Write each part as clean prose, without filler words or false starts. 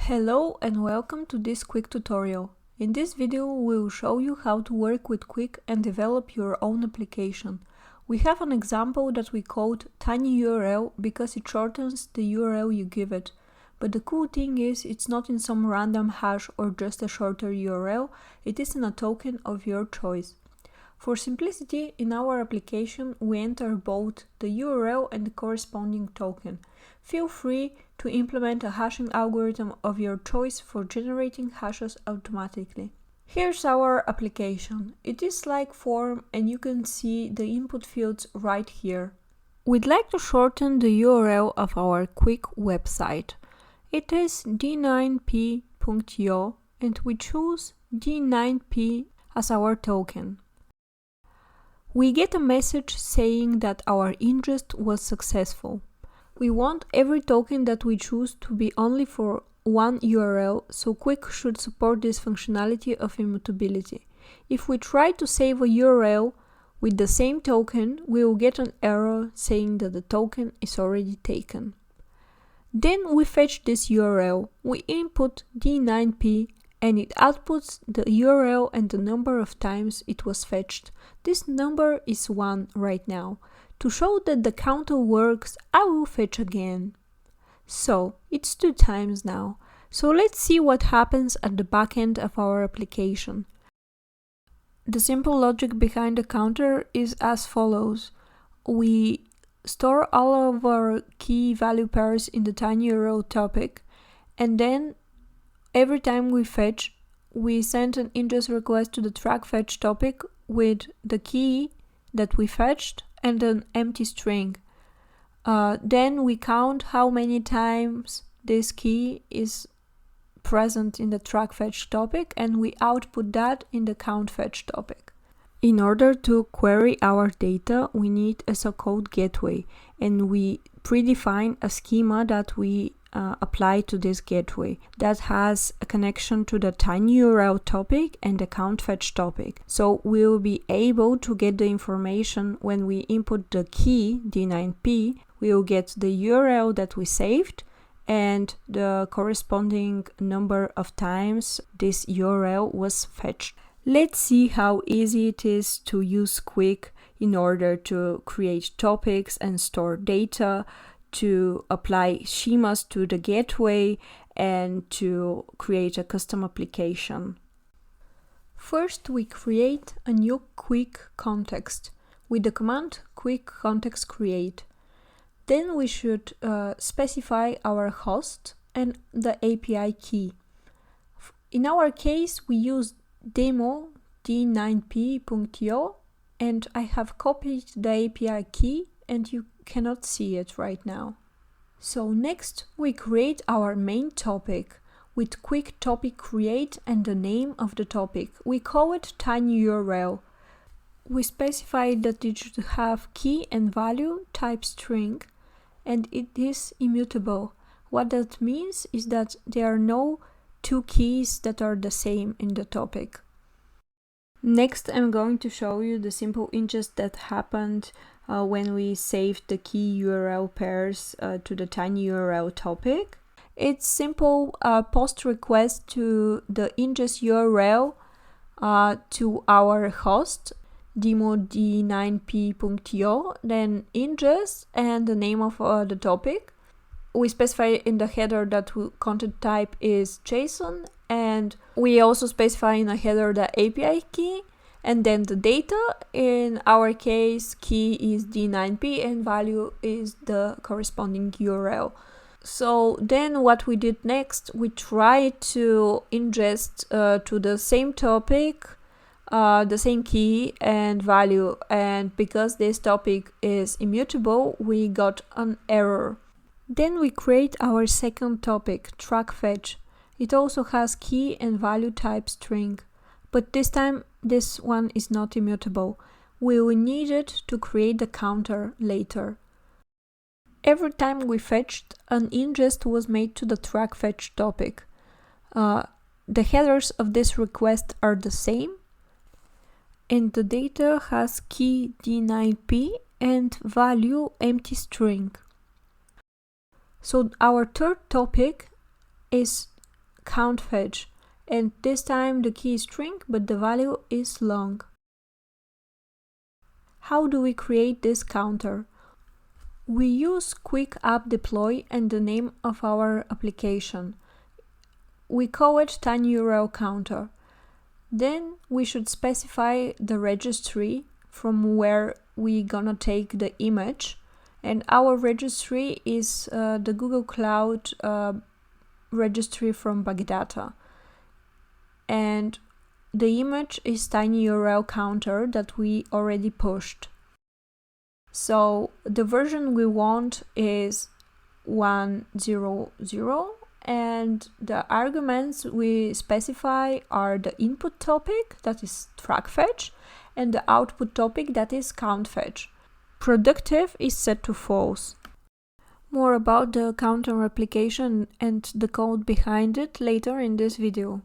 Hello and welcome to this quick tutorial. In this video we will show you how to work with Quick and develop your own application. We have an example that we called TinyURL because it shortens the URL you give it. But the cool thing is it's not in some random hash or just a shorter URL, it is in a token of your choice. For simplicity, in our application we enter both the URL and the corresponding token. Feel free to implement a hashing algorithm of your choice for generating hashes automatically. Here's our application. It is like form and you can see the input fields right here. We'd like to shorten the URL of our Quick website. It is d9p.io and we choose d9p as our token. We get a message saying that our ingest was successful. We want every token that we choose to be only for one URL, so Quick should support this functionality of immutability. If we try to save a URL with the same token, we will get an error saying that the token is already taken. Then we fetch this URL, we input d9p and it outputs the URL and the number of times it was fetched. This number is 1 right now. To show that the counter works, I will fetch again. So, it's 2 times now. So let's see what happens at the back end of our application. The simple logic behind the counter is as follows. We store all of our key value pairs in the TinyURL topic, and then every time we fetch, we send an ingest request to the track fetch topic with the key that we fetched and an empty string. Then we count how many times this key is present in the track fetch topic and we output that in the count fetch topic. In order to query our data, we need a so-called gateway, and we predefine a schema that we apply to this gateway that has a connection to the TinyURL topic and the count fetch topic. So we will be able to get the information when we input the key d9p. We will get the URL that we saved and the corresponding number of times this URL was fetched. Let's see how easy it is to use Quick in order to create topics and store data, to apply schemas to the gateway, and to create a custom application. First, we create a new Quick context with the command quick context create. Then we should specify our host and the API key. In our case, we use demo d9p.io and I have copied the API key and you cannot see it right now. So next we create our main topic with quick topic create and the name of the topic. We call it TinyURL. We specify that it should have key and value type string and it is immutable. What that means is that there are no two keys that are the same in the topic. Next, I'm going to show you the simple ingest that happened when we saved the key URL pairs to the TinyURL topic. It's simple post request to the ingest URL to our host, demo d9p.io, then ingest and the name of the topic. We specify in the header that content type is JSON, and we also specify in a header the API key and then the data. In our case, key is d9p and value is the corresponding URL. So then what we did next, we tried to ingest to the same topic the same key and value, and because this topic is immutable, we got an error. Then we create our second topic, track fetch. It also has key and value type string, but this time this one is not immutable. We will need it to create the counter later. Every time we fetched, an ingest was made to the track fetch topic. The headers of this request are the same, and the data has key d9p and value empty string. So our third topic is count fetch, and this time the key is string but the value is long. How do we create this counter? We use quick app deploy and the name of our application. We call it TinyURL counter. Then we should specify the registry from where we gonna take the image, and our registry is the Google Cloud registry from Bagdata, and the image is TinyURL counter that we already pushed. So the version we want is 100, and the arguments we specify are the input topic, that is track fetch, and the output topic, that is count fetch. Productive is set to false. More about the counter application and the code behind it later in this video.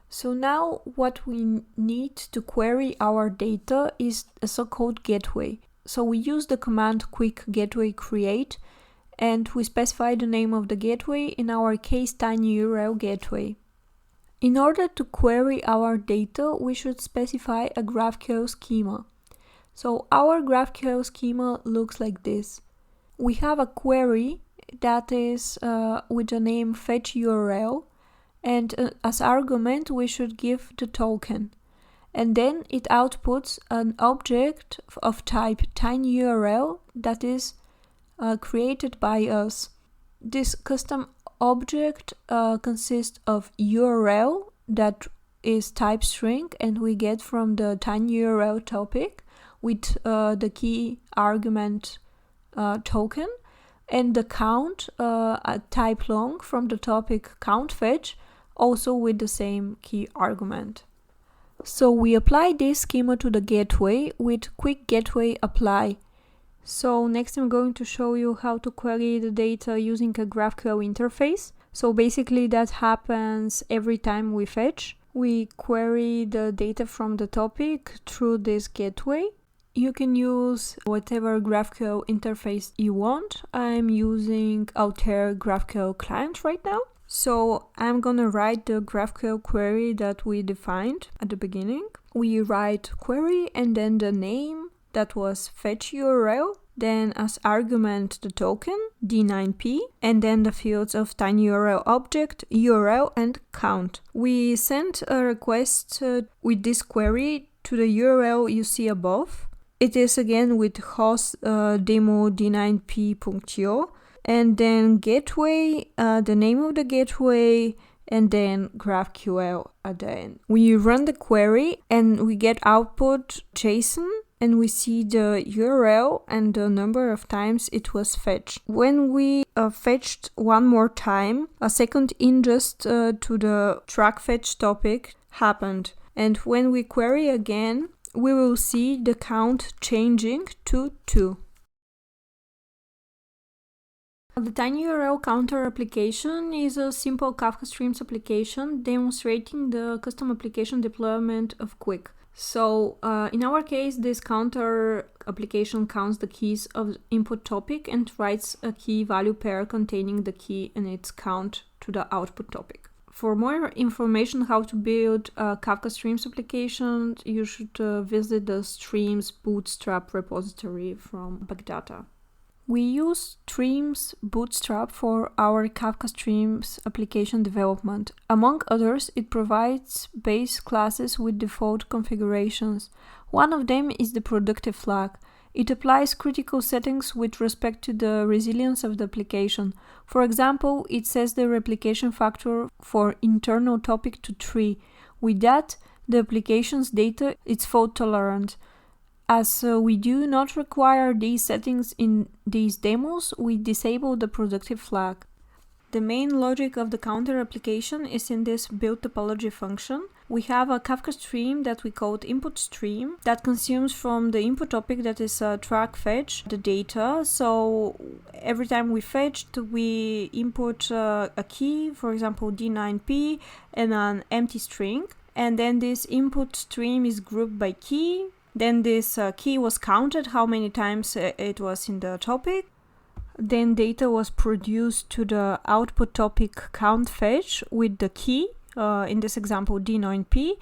So now what we need to query our data is a so-called gateway. So we use the command quick gateway create, and we specify the name of the gateway, in our case TinyURL gateway. In order to query our data, we should specify a GraphQL schema. So our GraphQL schema looks like this. We have a query that is with the name fetchURL, and as argument we should give the token. And then it outputs an object of type TinyURL that is created by us. This custom object consists of URL that is type string, and we get from the TinyURL topic with the key argument token, and the count type long from the topic count fetch, also with the same key argument. So we apply this schema to the gateway with quick gateway apply. So next I'm going to show you how to query the data using a GraphQL interface. So basically that happens every time we fetch. We query the data from the topic through this gateway. You can use whatever GraphQL interface you want. I'm using Altair GraphQL client right now. So I'm gonna write the GraphQL query that we defined at the beginning. We write query and then the name, that was fetchURL, then as argument the token, D9P, and then the fields of TinyURL object, URL, and count. We sent a request with this query to the URL you see above. It is again with host demo d9p.io, and then gateway, the name of the gateway, and then GraphQL at the end. We run the query and we get output JSON, and we see the URL and the number of times it was fetched. When we fetched one more time, a second ingest to the track fetch topic happened. And when we query again, we will see the count changing to 2. The TinyURL counter application is a simple Kafka Streams application demonstrating the custom application deployment of Quick. So in our case, this counter application counts the keys of input topic and writes a key value pair containing the key and its count to the output topic. For more information how to build a Kafka Streams application, you should visit the Streams Bootstrap repository from Bagdata. We use Streams Bootstrap for our Kafka Streams application development. Among others, it provides base classes with default configurations. One of them is the productive flag. It applies critical settings with respect to the resilience of the application. For example, it sets the replication factor for internal topic to 3. With that, the application's data is fault tolerant. As we do not require these settings in these demos, we disable the productive flag. The main logic of the counter application is in this build topology function. We have a Kafka stream that we call input stream that consumes from the input topic, that is track fetch, the data. So every time we fetched, we input a key, for example D9P, and an empty string. And then this input stream is grouped by key. Then this key was counted, how many times it was in the topic. Then data was produced to the output topic count fetch with the key, in this example D9P,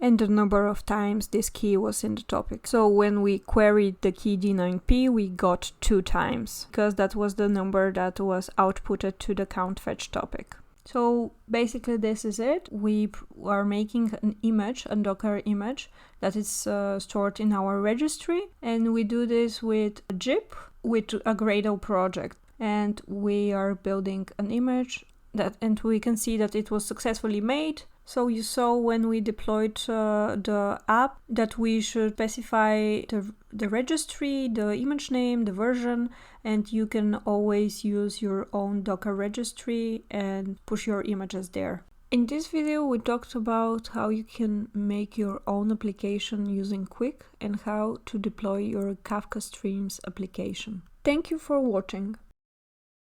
and the number of times this key was in the topic. So when we queried the key D9P, we got 2 times, because that was the number that was outputted to the count fetch topic. So basically this is it. We are making an image, a Docker image, that is stored in our registry, and we do this with a zip, with a Gradle project. And we are building an image and we can see that it was successfully made. So you saw when we deployed the app that we should specify the registry, the image name, the version, and you can always use your own Docker registry and push your images there. In this video, we talked about how you can make your own application using Quick and how to deploy your Kafka Streams application. Thank you for watching.